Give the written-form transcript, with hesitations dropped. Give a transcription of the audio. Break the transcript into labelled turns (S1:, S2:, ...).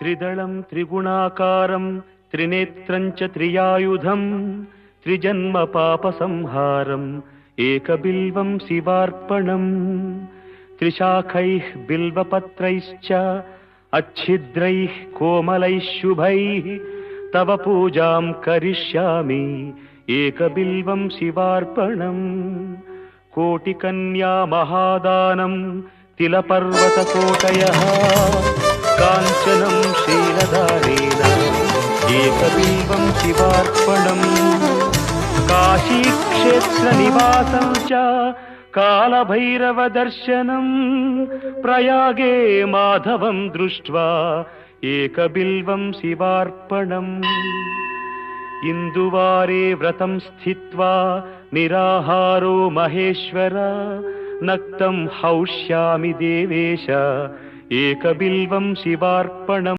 S1: त्रिदलं त्रिगुणाकारं त्रिनेत्रं च त्रियायुधं त्रिजन्म पापसंहारम् एकबिल्वं शिवार्पणम् त्रिशाखैः बिल्वपत्रैश्च अच्छिद्रैः कोमलैः शुभैः तव पूजां करिष्यामि एकबिल्वं शिवार्पणम् कोटिकन्या महादानं तिलपर्वतकोटयः काञ्चनं शीलधारेण एकबिल्वं शिवार्पणम् काशीक्षेत्रनिवासं च कालभैरवदर्शनं प्रयागे माधवं दृष्ट्वा एकबिल्वं शिवार्पणम् इन्दुवारे व्रतं स्थित्वा निराहारो महेश्वर नक्तं हौष्यामि देवेश एकबिल्वं शिवार्पणम्।